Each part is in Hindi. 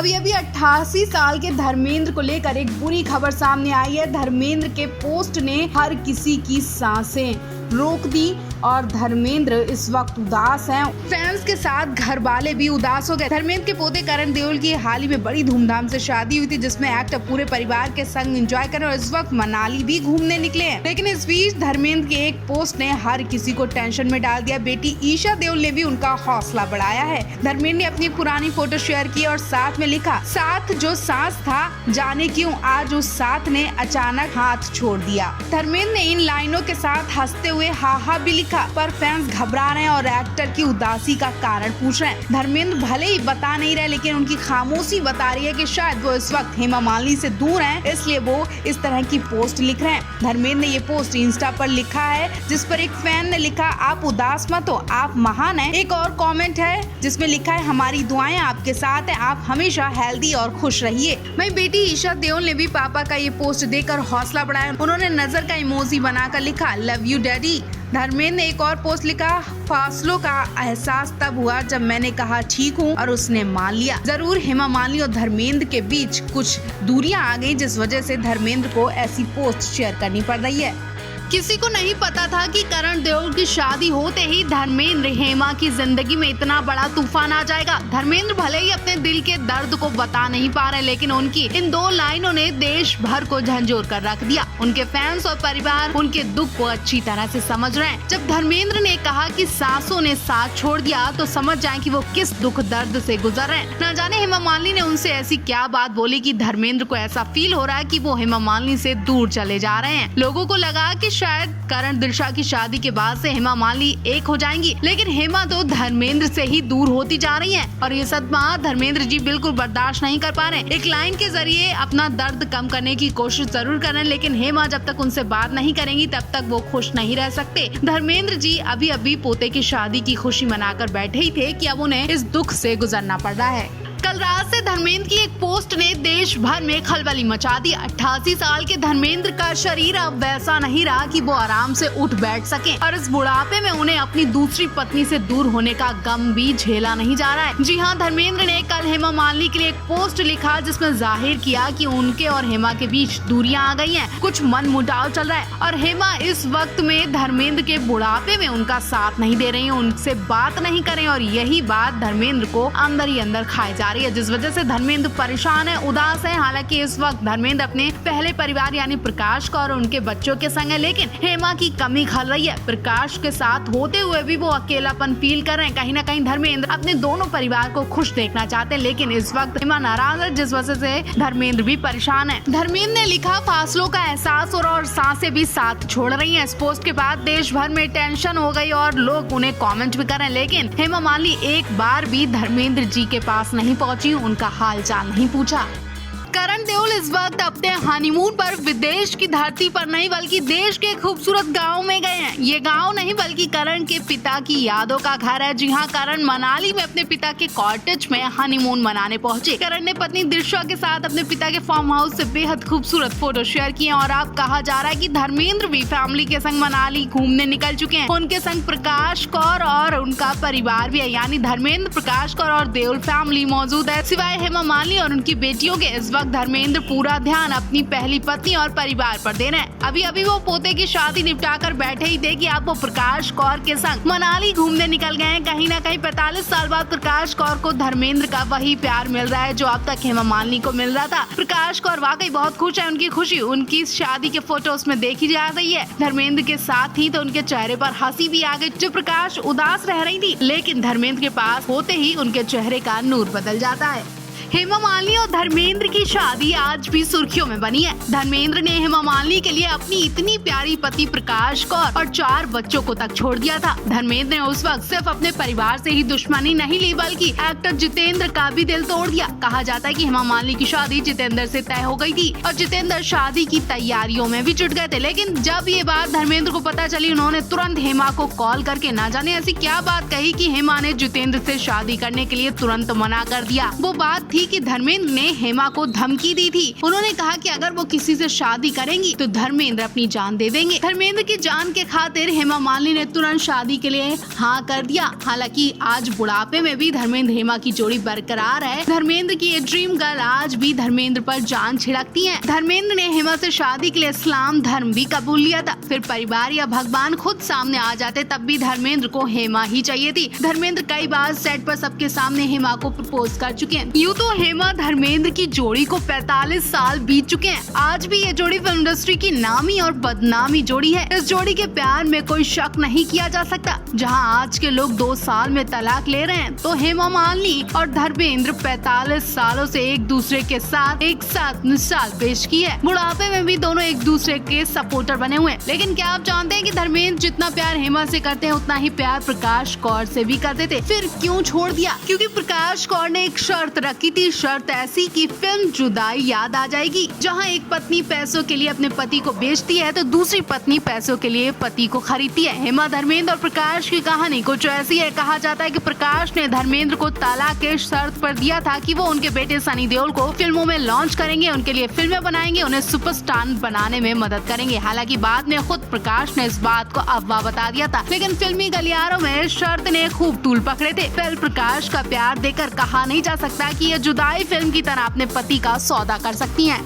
अभी अभी 88 साल के धर्मेंद्र को लेकर एक बुरी खबर सामने आई है। धर्मेंद्र के पोस्ट ने हर किसी की सांसें रोक दी और धर्मेंद्र इस वक्त उदास हैं। फैंस के साथ घर वाले भी उदास हो गए। धर्मेंद्र के पोते करण देओल की हाल ही में बड़ी धूमधाम से शादी हुई थी, जिसमें एक्टर पूरे परिवार के संग एंजॉय कर और इस वक्त मनाली भी घूमने निकले हैं। लेकिन इस बीच धर्मेंद्र के एक पोस्ट ने हर किसी को टेंशन में डाल दिया। बेटी ईशा देओल ने भी उनका हौसला बढ़ाया है। धर्मेंद्र ने अपनी पुरानी फोटो शेयर की और साथ में लिखा, साथ जो सांस था जाने क्यों आज उस साथ ने अचानक हाथ छोड़ दिया। धर्मेंद्र ने इन लाइनों के साथ हंसते हुए हाहा भी लिखा, पर फैंस घबरा रहे हैं और एक्टर की उदासी का कारण पूछ रहे हैं। धर्मेंद्र भले ही बता नहीं रहे, लेकिन उनकी खामोशी बता रही है कि शायद वो इस वक्त हेमा मालिनी से दूर हैं, इसलिए वो इस तरह की पोस्ट लिख रहे हैं। धर्मेंद्र ने ये पोस्ट इंस्टा पर लिखा है, जिस पर एक फैन ने लिखा, आप उदास मत हो, आप महान हैं। एक और कमेंट है जिसमें लिखा है, हमारी दुआएं आपके साथ हैं, आप हमेशा हेल्दी और खुश रहिए। वहीं बेटी ईशा देओल ने भी पापा का ये पोस्ट देखकर हौसला बढ़ाया। उन्होंने नजर का इमोजी बनाकर लिखा, लव यू डैडी। धर्मेंद्र ने एक और पोस्ट लिखा, फासलों का एहसास तब हुआ जब मैंने कहा ठीक हूँ और उसने मान लिया। जरूर हेमा मालिनी और धर्मेंद्र के बीच कुछ दूरियां आ गई, जिस वजह से धर्मेंद्र को ऐसी पोस्ट शेयर करनी पड़ रही है। किसी को नहीं पता था कि करण देओल की शादी होते ही धर्मेंद्र हेमा की जिंदगी में इतना बड़ा तूफान आ जाएगा। धर्मेंद्र भले ही अपने दिल के दर्द को बता नहीं पा रहे, लेकिन उनकी इन 2 लाइनों ने देश भर को झंझोर कर रख दिया। उनके फैंस और परिवार उनके दुख को अच्छी तरह से समझ रहे हैं। जब धर्मेंद्र ने कहा कि सांसों ने साथ छोड़ दिया, तो समझ जाए कि वो किस दुख दर्द से गुजर रहे हैं। न जाने हेमा मालिनी ने उनसे ऐसी क्या बात बोली कि धर्मेंद्र को ऐसा फील हो रहा है कि वो हेमा मालिनी से दूर चले जा रहे हैं। लोगों को लगा कि शायद करण दिशा की शादी के बाद से हेमा मालिनी एक हो जाएंगी, लेकिन हेमा तो धर्मेंद्र से ही दूर होती जा रही हैं और ये सदमा धर्मेंद्र जी बिल्कुल बर्दाश्त नहीं कर पा रहे हैं। एक लाइन के जरिए अपना दर्द कम करने की कोशिश जरूर कर रहे हैं, लेकिन हेमा जब तक उनसे बात नहीं करेंगी तब तक वो खुश नहीं रह सकते। धर्मेंद्र जी अभी अभी पोते की शादी की खुशी मनाकर बैठे ही थे कि अब उन्हें इस दुख से गुजरना पड़ रहा है। कल रात से धर्मेंद्र की एक पोस्ट ने देश भर में खलबली मचा दी। 88 साल के धर्मेंद्र का शरीर अब वैसा नहीं रहा कि वो आराम से उठ बैठ सकें और इस बुढ़ापे में उन्हें अपनी दूसरी पत्नी से दूर होने का गम भी झेला नहीं जा रहा है। जी हाँ, धर्मेंद्र ने कल हेमा मालिनी के लिए एक पोस्ट लिखा, जिसमें जाहिर किया कि उनके और हेमा के बीच दूरियां आ गई हैं, कुछ मन मुटाव चल रहा है और हेमा इस वक्त में धर्मेंद्र के बुढ़ापे में उनका साथ नहीं दे रही है, उनसे बात नहीं कर रहे और यही बात धर्मेंद्र को अंदर ही अंदर खाई जा रही है, जिस वजह से धर्मेंद्र परेशान है, उदास है। हालांकि इस वक्त धर्मेंद्र अपने पहले परिवार यानी प्रकाश का और उनके बच्चों के संग है, लेकिन हेमा की कमी खल रही है। प्रकाश के साथ होते हुए भी वो अकेलापन फील कर रहे हैं। कहीं न कहीं धर्मेंद्र अपने दोनों परिवार को खुश देखना चाहते हैं, लेकिन इस वक्त हेमा नाराज है, जिस वजह से धर्मेंद्र भी परेशान है। धर्मेंद्र ने लिखा, फासलों का एहसास हो रहा और सांसें भी साथ छोड़ रही है। इस पोस्ट के बाद देश भर में टेंशन हो गई और लोग उन्हें कॉमेंट भी कर रहे हैं, लेकिन हेमा मालिनी एक बार भी धर्मेंद्र जी के पास नहीं पहुंची, उनका हालचाल नहीं पूछा। करण देओल इस वक्त अपने हनीमून पर विदेश की धरती पर नहीं बल्कि देश के खूबसूरत गांव में गए हैं। ये गांव नहीं बल्कि करण के पिता की यादों का घर है। जी हां, करण मनाली में अपने पिता के कॉटेज में हनीमून मनाने पहुंचे। करण ने पत्नी दिशा के साथ अपने पिता के फार्म हाउस से बेहद खूबसूरत फोटो शेयर किए और अब कहा जा रहा है कि धर्मेंद्र भी फैमिली के संग मनाली घूमने निकल चुके हैं। उनके संग प्रकाश कौर और उनका परिवार भी है, यानी धर्मेंद्र, प्रकाश कौर और देओल फैमिली मौजूद है। सिवाय हेमा मालिनी और उनकी बेटियों के इस धर्मेंद्र पूरा ध्यान अपनी पहली पत्नी और परिवार पर दे रहे हैं। अभी अभी वो पोते की शादी निपटाकर बैठे ही थे कि आप वो प्रकाश कौर के संग मनाली घूमने निकल गए हैं। कहीं न कहीं 45 साल बाद प्रकाश कौर को धर्मेंद्र का वही प्यार मिल रहा है जो अब तक हेमा मालिनी को मिल रहा था। प्रकाश कौर वाकई बहुत खुश है। उनकी खुशी उनकी शादी के फोटोज में देखी जा रही है। धर्मेंद्र के साथ ही तो उनके चेहरे पर हंसी भी आ गई। जो प्रकाश उदास रह रही थी, लेकिन धर्मेंद्र के पास होते ही उनके चेहरे का नूर बदल जाता है। हेमा मालिनी और धर्मेंद्र की शादी आज भी सुर्खियों में बनी है। धर्मेंद्र ने हेमा मालिनी के लिए अपनी इतनी प्यारी पति प्रकाश कौर और 4 बच्चों को तक छोड़ दिया था। धर्मेंद्र ने उस वक्त सिर्फ अपने परिवार से ही दुश्मनी नहीं ली, बल्कि एक्टर जितेंद्र का भी दिल तोड़ दिया। कहा जाता है कि हेमा मालिनी की शादी जितेंद्र से तय हो गई थी और जितेंद्र शादी की तैयारियों में भी जुट गए थे, लेकिन जब ये बात धर्मेंद्र को पता चली, उन्होंने तुरंत हेमा को कॉल करके ना जाने ऐसी क्या बात कही कि हेमा ने जितेंद्र से शादी करने के लिए तुरंत मना कर दिया। वो बात थी थी कि धर्मेंद्र ने हेमा को धमकी दी थी। उन्होंने कहा कि अगर वो किसी से शादी करेंगी तो धर्मेंद्र अपनी जान दे देंगे। धर्मेंद्र की जान के खातिर हेमा मालिनी ने तुरंत शादी के लिए हाँ कर दिया। हालांकि आज बुढ़ापे में भी धर्मेंद्र हेमा की जोड़ी बरकरार है। धर्मेंद्र की ये ड्रीम गर्ल आज भी धर्मेंद्र पर जान छिड़कती है। धर्मेंद्र ने हेमा से शादी के लिए इस्लाम धर्म भी कबूल लिया था। फिर परिवार या भगवान खुद सामने आ जाते तब भी धर्मेंद्र को हेमा ही चाहिए थी। धर्मेंद्र कई बार सेट पर सबके सामने हेमा को प्रपोज कर चुके हैं। यूँ तो हेमा धर्मेंद्र की जोड़ी को 45 साल बीत चुके हैं। आज भी ये जोड़ी फिल्म इंडस्ट्री की नामी और बदनामी जोड़ी है। इस जोड़ी के प्यार में कोई शक नहीं किया जा सकता। जहां आज के लोग 2 साल में तलाक ले रहे हैं तो हेमा मालिनी और धर्मेंद्र 45 सालों से एक दूसरे के साथ एक साथ मिसाल पेश की है। बुढ़ापे में भी दोनों एक दूसरे के सपोर्टर बने हुए हैं। लेकिन क्या आप जानते हैं कि धर्मेंद्र जितना प्यार हेमा से करते हैं उतना ही प्यार प्रकाश कौर से भी करते थे। फिर क्यों छोड़ दिया? क्योंकि प्रकाश कौर ने एक शर्त रखी थी। शर्त ऐसी कि फिल्म जुदाई याद आ जाएगी। जहां एक पत्नी पैसों के लिए अपने पति को बेचती है तो दूसरी पत्नी पैसों के लिए पति को खरीदती है। हेमा, धर्मेंद्र और प्रकाश की कहानी कुछ ऐसी है। कहा जाता है कि प्रकाश ने धर्मेंद्र को तालाक के शर्त पर दिया था कि वो उनके बेटे सनी देओल को फिल्मों में लॉन्च करेंगे, उनके लिए फिल्में बनाएंगे, उन्हें सुपरस्टार बनाने में मदद करेंगे। हालांकि बाद में खुद प्रकाश ने इस बात को अफवाह बता दिया था। लेकिन फिल्मी गलियारों में शर्त ने खूब तूल पकड़े थे। फिल्म प्रकाश का प्यार देकर कहा नहीं जा सकता कि ये जुदाई फिल्म की तरह अपने पति का सौदा कर सकती हैं।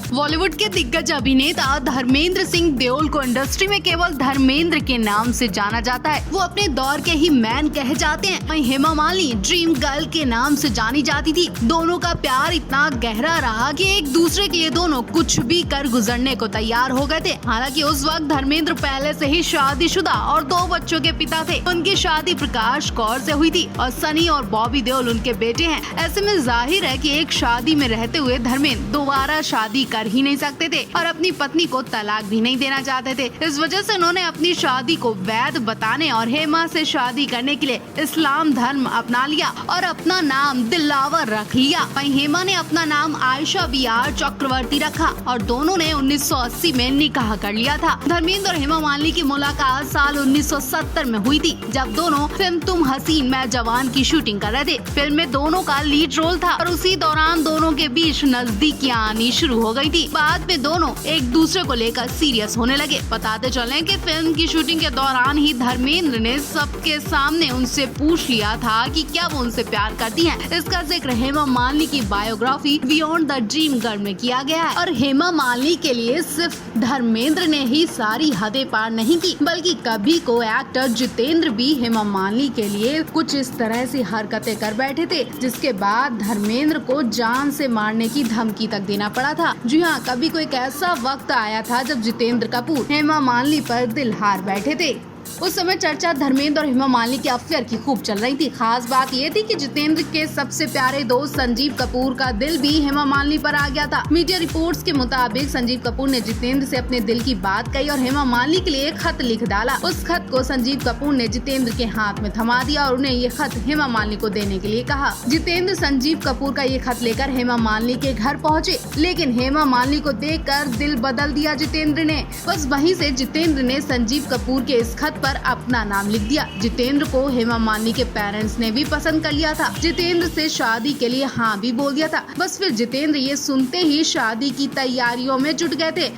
बॉलीवुड के दिग्गज अभिनेता धर्मेंद्र सिंह देओल को इंडस्ट्री में केवल धर्मेंद्र के नाम से जाना जाता है। वो अपने दौर के ही मैन कहे जाते हैं। वहीं हेमा मालिनी ड्रीम गर्ल के नाम से जानी जाती थी। दोनों का प्यार इतना गहरा रहा कि एक दूसरे के लिए दोनों कुछ भी कर गुजरने को तैयार हो गए थे। हालांकि उस वक्त धर्मेंद्र पहले से ही शादीशुदा और 2 बच्चों के पिता थे। उनकी शादी प्रकाश कौर से हुई थी और सनी और बॉबी देओल उनके बेटे हैं। ऐसे में जाहिर है कि एक शादी में रहते हुए धर्मेंद्र दोबारा शादी कर ही नहीं सकते थे और अपनी पत्नी को तलाक भी नहीं देना चाहते थे। इस वजह से उन्होंने अपनी शादी को वैध बताने और हेमा से शादी करने के लिए इस्लाम धर्म अपना लिया और अपना नाम दिलावर रख लिया। वहीं हेमा ने अपना नाम आयशा बियार चक्रवर्ती रखा और दोनों ने 1980 में निकाह कर लिया था। धर्मेंद्र और हेमा मालिनी की मुलाकात साल 1970 में हुई थी, जब दोनों फिल्म तुम हसीन मैं जवान की शूटिंग कर रहे थे। फिल्म में दोनों का लीड रोल था और उसी दौरान दोनों के बीच नजदीकियां आनी शुरू हो गई थी। बाद में दोनों एक दूसरे को लेकर सीरियस होने लगे। बताते चले कि फिल्म की शूटिंग के दौरान ही धर्मेंद्र ने सबके सामने उनसे पूछ लिया था कि क्या वो उनसे प्यार करती हैं। इसका जिक्र हेमा मालिनी की biography beyond the dream girl में किया गया है। और हेमा मालिनी के लिए सिर्फ धर्मेंद्र ने ही सारी हदें पार नहीं की, बल्कि कभी को एक्टर जितेंद्र भी हेमा मालिनी के लिए कुछ इस तरह से हरकतें कर बैठे थे, जिसके बाद धर्मेंद्र को जान से मारने की धमकी तक देना पड़ा था। जी हाँ, कभी कोई एक ऐसा वक्त आया था जब जितेंद्र कपूर हेमा मालिनी पर दिल हार बैठे थे। उस समय चर्चा धर्मेंद्र और हेमा मालिनी के अफेयर की खूब चल रही थी। खास बात ये थी कि जितेंद्र के सबसे प्यारे दोस्त संजीव कपूर का दिल भी हेमा मालिनी पर आ गया था। मीडिया रिपोर्ट्स के मुताबिक संजीव कपूर ने जितेंद्र से अपने दिल की बात कही और हेमा मालिनी के लिए एक खत लिख डाला। उस खत को संजीव कपूर ने जितेंद्र के हाथ में थमा दिया और उन्हें ये खत हेमा मालिनी को देने के लिए कहा। जितेंद्र संजीव कपूर का ये खत लेकर हेमा मालिनी के घर पहुँचे, लेकिन हेमा मालिनी को देखकर दिल बदल दिया जितेंद्र ने। बस वहीं से जितेंद्र ने संजीव कपूर के इस खत पर अपना नाम लिख दिया। जितेंद्र को हेमा मालिनी के पेरेंट्स ने भी पसंद कर लिया था। जितेंद्र से शादी के लिए हाँ भी बोल दिया था। बस फिर जितेंद्र ये सुनते ही शादी की तैयारियों में जुट गए थे।